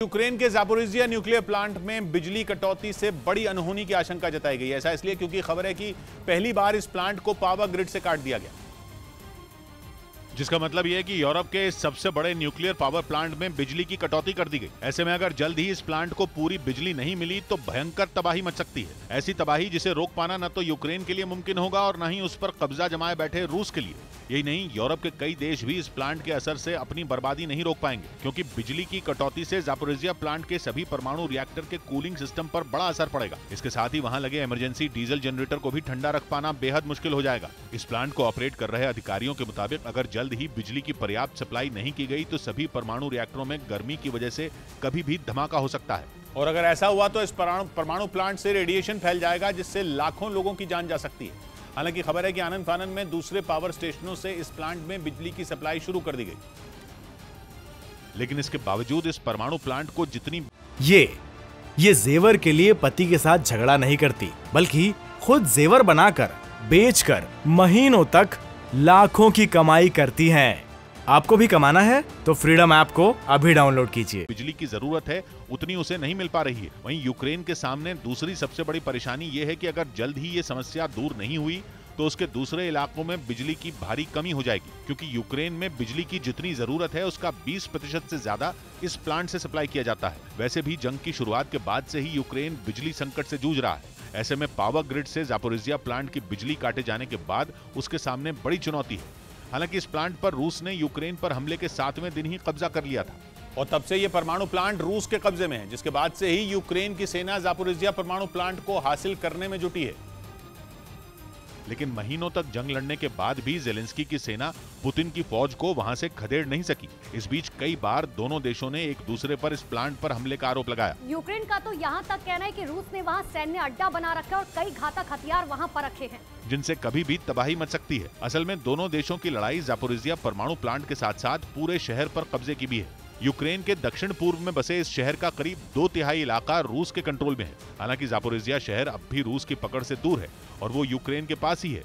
Ukraine के Zaporizhzhia nuclear plant में बिजली कटौती से बड़ी अनहोनी की आशंका जताई गई है। ऐसा इसलिए क्योंकि खबर है कि पहली बार इस प्लांट को पावर ग्रिड से काट दिया गया, जिसका मतलब यह है कि यूरोप के सबसे बड़े न्यूक्लियर पावर प्लांट में बिजली की कटौती कर दी गई। ऐसे में अगर जल्द ही इस प्लांट को पूरी बिजली नहीं मिली तो भयंकर तबाही मच सकती है। ऐसी तबाही जिसे रोक पाना न तो यूक्रेन के लिए मुमकिन होगा और न ही उस पर कब्जा जमाए बैठे रूस के लिए। यही नहीं, यूरोप के कई देश भी इस प्लांट के असर से अपनी बर्बादी नहीं रोक पाएंगे, क्योंकि बिजली की कटौती से ज़ापोरिज़िया प्लांट के सभी परमाणु रिएक्टर के कूलिंग सिस्टम पर बड़ा असर पड़ेगा। इसके साथ ही वहां लगे इमरजेंसी डीजल जनरेटर को भी ठंडा रख पाना बेहद मुश्किल हो जाएगा। इस प्लांट को ऑपरेट कर रहे अधिकारियों के मुताबिक अगर जल्द ही बिजली की पर्याप्त सप्लाई नहीं की गई तो सभी परमाणु रिएक्टरों में गर्मी की वजह से कभी भी धमाका हो सकता है। और अगर ऐसा हुआ तो इस परमाणु प्लांट से रेडिएशन फैल जाएगा, जिससे लाखों लोगों की जान जा सकती है। हालांकि खबर है कि आनन फानन में दूसरे पावर स्टेशनों से इस प्लांट में बिजली की सप्लाई शुरू कर दी गई, लेकिन इसके बावजूद इस परमाणु प्लांट को जितनी ये जेवर के लिए पति के साथ झगड़ा नहीं करती, बल्कि खुद जेवर बनाकर बेचकर महीनों तक लाखों की कमाई करती हैं। आपको भी कमाना है तो फ्रीडम ऐप को अभी डाउनलोड कीजिए। बिजली की जरूरत है उतनी उसे नहीं मिल पा रही है। वहीं यूक्रेन के सामने दूसरी सबसे बड़ी परेशानी ये है कि अगर जल्द ही ये समस्या दूर नहीं हुई तो उसके दूसरे इलाकों में बिजली की भारी कमी हो जाएगी, क्योंकि यूक्रेन में बिजली की जितनी जरूरत है उसका 20% से ज्यादा इस प्लांट से सप्लाई किया जाता है। वैसे भी जंग की शुरुआत के बाद से ही यूक्रेन बिजली संकट से जूझ रहा है। ऐसे में पावर ग्रिड से ज़ापोरिज़िया प्लांट की बिजली काटे जाने के बाद उसके सामने बड़ी चुनौती है। हालांकि इस प्लांट पर रूस ने यूक्रेन पर हमले के 7वें दिन ही कब्जा कर लिया था और तब से यह परमाणु प्लांट रूस के कब्जे में है, जिसके बाद से ही यूक्रेन की सेना ज़ापोरिज़िया परमाणु प्लांट को हासिल करने में जुटी है। लेकिन महीनों तक जंग लड़ने के बाद भी ज़ेलेंस्की की सेना पुतिन की फौज को वहां से खदेड़ नहीं सकी। इस बीच कई बार दोनों देशों ने एक दूसरे पर इस प्लांट पर हमले का आरोप लगाया। यूक्रेन का तो यहाँ तक कहना है कि रूस ने वहाँ सैन्य अड्डा बना रखा है और कई घातक हथियार वहाँ पर रखे हैं, जिनसे कभी भी तबाही मच सकती है। असल में दोनों देशों की लड़ाई ज़ापोरिज़िया परमाणु प्लांट के साथ साथ पूरे शहर पर कब्जे की भी है। यूक्रेन के दक्षिण पूर्व में बसे इस शहर का करीब 2/3 इलाका रूस के कंट्रोल में है। हालांकि ज़ापोरिज़िया शहर अब भी रूस की पकड़ से दूर है और वो यूक्रेन के पास ही है।